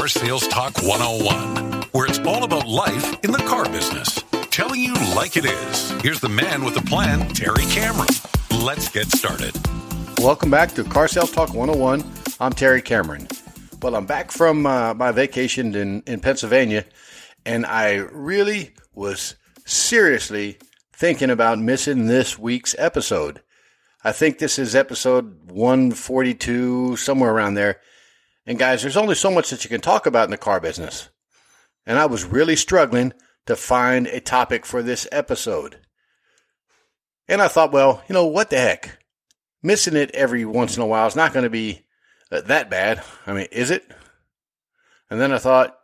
Car Sales Talk 101, where it's all about life in the car business. Telling you like it is. Here's the man with the plan, Terry Cameron. Let's get started. Welcome back to Car Sales Talk 101. I'm Terry Cameron. Well, I'm back from my vacation in Pennsylvania, and I really was seriously thinking about missing this week's episode. I think this is episode 142, somewhere around there. And guys, there's only so much that you can talk about in the car business. And I was really struggling to find a topic for this episode. And I thought, well, what the heck? Missing it every once in a while is not going to be that bad. I mean, is it? And then I thought,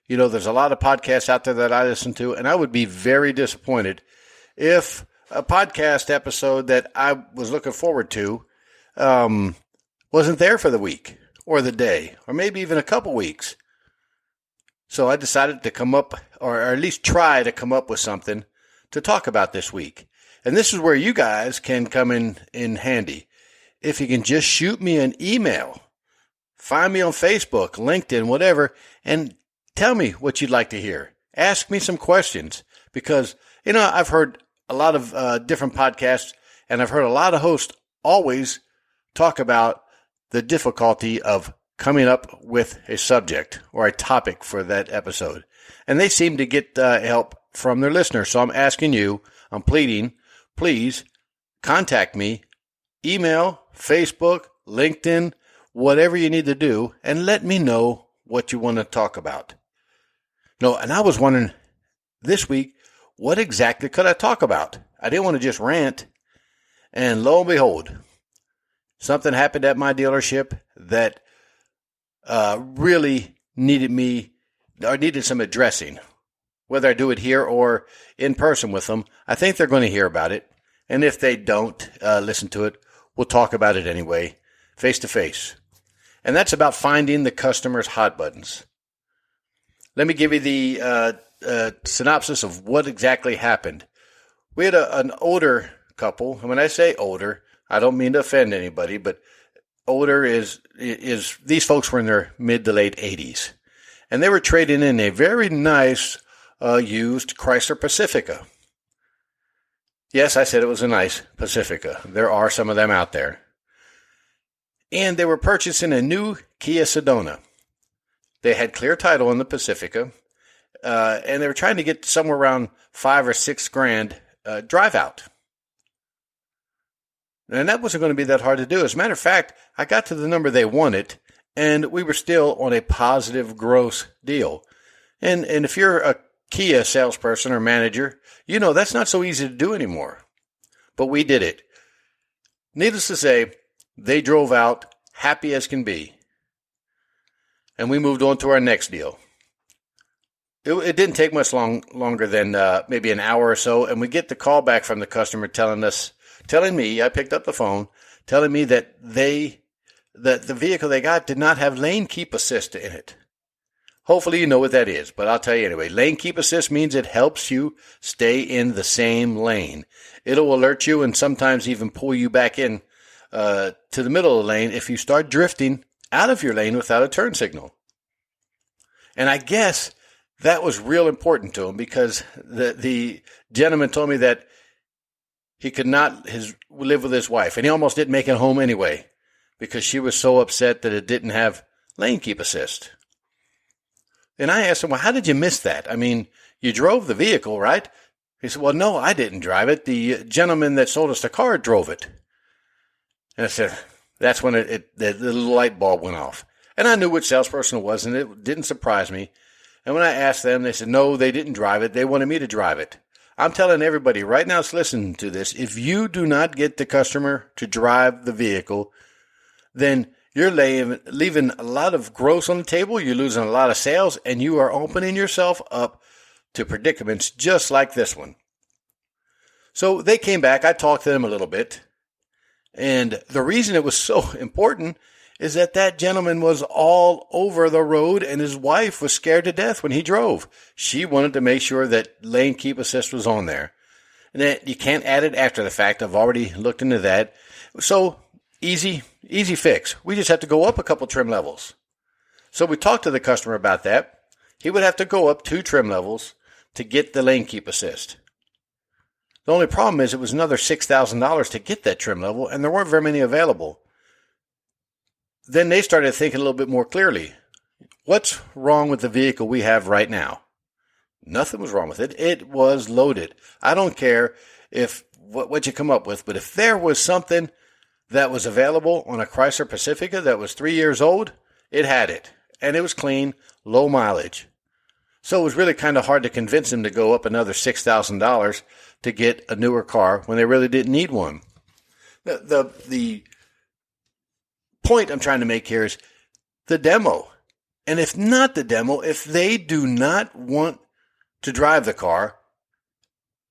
there's a lot of podcasts out there that I listen to, and I would be very disappointed if a podcast episode that I was looking forward to wasn't there for the week or the day or maybe even a couple weeks. So I decided to come up, or at least try to come up with something to talk about this week. And this is where you guys can come in handy. If you can just shoot me an email, find me on Facebook, LinkedIn, whatever, and tell me what you'd like to hear. Ask me some questions because, I've heard a lot of different podcasts, and I've heard a lot of hosts always talk about the difficulty of coming up with a subject or a topic for that episode. And they seem to get help from their listeners. So I'm asking you, I'm pleading, please contact me, email, Facebook, LinkedIn, whatever you need to do, and let me know what you want to talk about. And I was wondering this week, what exactly could I talk about? I didn't want to just rant. And lo and behold, something happened at my dealership that really needed some addressing. Whether I do it here or in person with them, I think they're going to hear about it. And if they don't listen to it, we'll talk about it anyway, face to face. And that's about finding the customer's hot buttons. Let me give you the synopsis of what exactly happened. We had an older couple. And when I say older, I don't mean to offend anybody, but older is these folks were in their mid to late 80s. And they were trading in a very nice used Chrysler Pacifica. Yes, I said it was a nice Pacifica. There are some of them out there. And they were purchasing a new Kia Sedona. They had clear title on the Pacifica, and they were trying to get somewhere around $5,000 or $6,000 drive out. And that wasn't going to be that hard to do. As a matter of fact, I got to the number they wanted, and we were still on a positive gross deal. And if you're a Kia salesperson or manager, that's not so easy to do anymore. But we did it. Needless to say, they drove out happy as can be. And we moved on to our next deal. It didn't take much longer than maybe an hour or so, and we get the call back from the customer telling me, I picked up the phone, telling me that the vehicle they got did not have lane keep assist in it. Hopefully you know what that is, but I'll tell you anyway. Lane keep assist means it helps you stay in the same lane. It'll alert you and sometimes even pull you back in to the middle of the lane if you start drifting out of your lane without a turn signal. And I guess that was real important to him because the gentleman told me that he could not live with his wife, and he almost didn't make it home anyway because she was so upset that it didn't have lane keep assist. And I asked him, well, how did you miss that? I mean, you drove the vehicle, right? He said, well, no, I didn't drive it. The gentleman that sold us the car drove it. And I said, that's when the little light bulb went off. And I knew which salesperson it was, and it didn't surprise me. And when I asked them, they said, no, they didn't drive it. They wanted me to drive it. I'm telling everybody right now that's listening to this, if you do not get the customer to drive the vehicle, then you're leaving a lot of gross on the table, you're losing a lot of sales, and you are opening yourself up to predicaments just like this one. So they came back. I talked to them a little bit. And the reason it was so important is that gentleman was all over the road and his wife was scared to death when he drove. She wanted to make sure that lane keep assist was on there. And that you can't add it after the fact. I've already looked into that. So easy fix. We just have to go up a couple trim levels. So we talked to the customer about that. He would have to go up 2 trim levels to get the lane keep assist. The only problem is it was another $6,000 to get that trim level, and there weren't very many available. Then they started thinking a little bit more clearly. What's wrong with the vehicle we have right now? Nothing was wrong with it. It was loaded. I don't care if what you come up with, but if there was something that was available on a Chrysler Pacifica that was 3 years old, it had it. And it was clean, low mileage. So it was really kind of hard to convince them to go up another $6,000 to get a newer car when they really didn't need one. The point I'm trying to make here is the demo. And if not the demo, if they do not want to drive the car,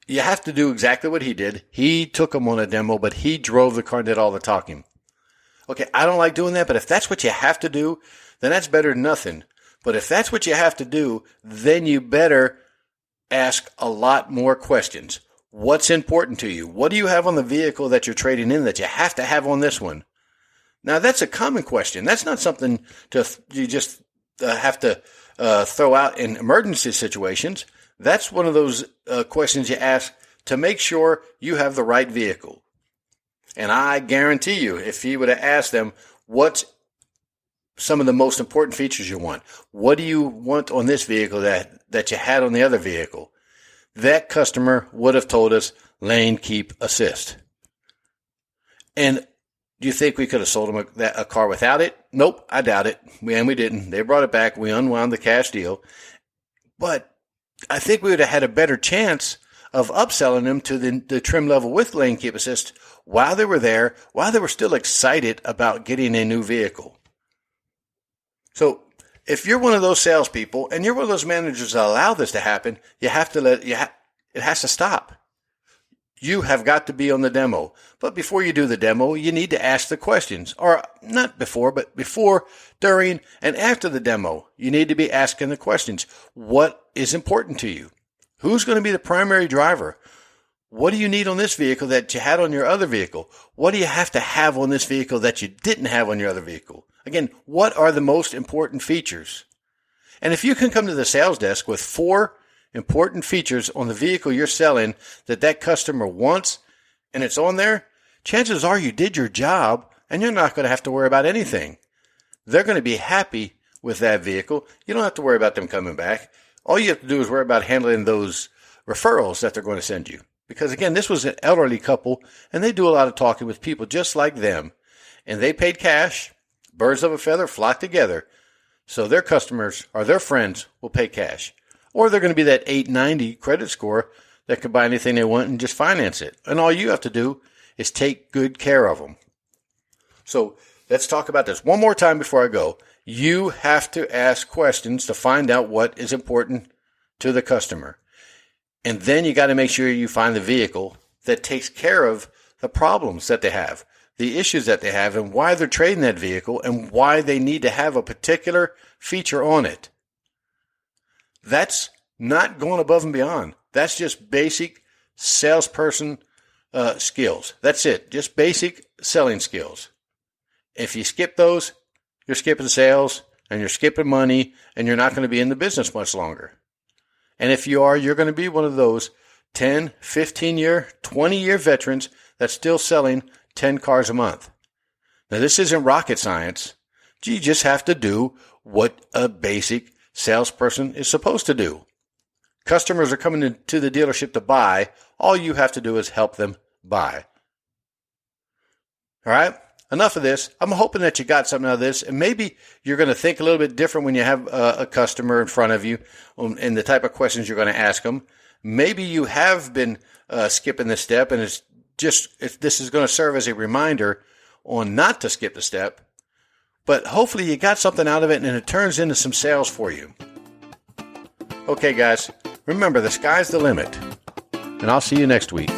you have to do exactly what he did. He took them on a demo, but he drove the car and did all the talking. Okay, I don't like doing that, but if that's what you have to do, then that's better than nothing. But if that's what you have to do, then you better ask a lot more questions. What's important to you? What do you have on the vehicle that you're trading in that you have to have on this one? Now, that's a common question. That's not something you just have to throw out in emergency situations. That's one of those questions you ask to make sure you have the right vehicle. And I guarantee you, if you would have asked them, what's some of the most important features you want? What do you want on this vehicle that you had on the other vehicle? That customer would have told us lane keep assist. And do you think we could have sold them a car without it? Nope, I doubt it. We didn't. They brought it back. We unwound the cash deal. But I think we would have had a better chance of upselling them to the trim level with lane keep assist while they were there, while they were still excited about getting a new vehicle. So if you're one of those salespeople and you're one of those managers that allow this to happen, you have to it has to stop. You have got to be on the demo. But before you do the demo, you need to ask the questions. Or not before, but before, during, and after the demo, you need to be asking the questions. What is important to you? Who's going to be the primary driver? What do you need on this vehicle that you had on your other vehicle? What do you have to have on this vehicle that you didn't have on your other vehicle? Again, what are the most important features? And if you can come to the sales desk with 4 important features on the vehicle you're selling that customer wants, and it's on there, chances are you did your job and you're not going to have to worry about anything. They're going to be happy with that vehicle. You don't have to worry about them coming back. All you have to do is worry about handling those referrals that they're going to send you. Because again, this was an elderly couple and they do a lot of talking with people just like them. And they paid cash. Birds of a feather flock together. So their customers or their friends will pay cash. Or they're going to be that 890 credit score that can buy anything they want and just finance it. And all you have to do is take good care of them. So let's talk about this one more time before I go. You have to ask questions to find out what is important to the customer. And then you got to make sure you find the vehicle that takes care of the problems that they have, the issues that they have, and why they're trading that vehicle and why they need to have a particular feature on it. That's not going above and beyond. That's just basic salesperson skills. That's it. Just basic selling skills. If you skip those, you're skipping sales and you're skipping money and you're not going to be in the business much longer. And if you are, you're going to be one of those 10, 15-year, 20-year veterans that's still selling 10 cars a month. Now, this isn't rocket science. You just have to do what a basic salesperson is supposed to do. Customers are coming into the dealership to buy. All you have to do is help them buy. All right? Enough of this. I'm hoping that you got something out of this, and maybe you're going to think a little bit different when you have a customer in front of you and the type of questions you're going to ask them. Maybe you have been skipping this step, and it's just if this is going to serve as a reminder on not to skip the step. But hopefully you got something out of it, and it turns into some sales for you. Okay, guys, remember the sky's the limit, and I'll see you next week.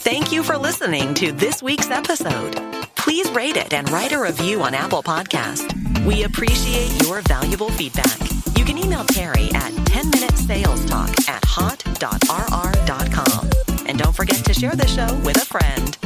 Thank you for listening to this week's episode. Please rate it and write a review on Apple Podcast. We appreciate your valuable feedback. You can email Terry at 10minutesalestalk@hot.rr.com. And don't forget to share the show with a friend.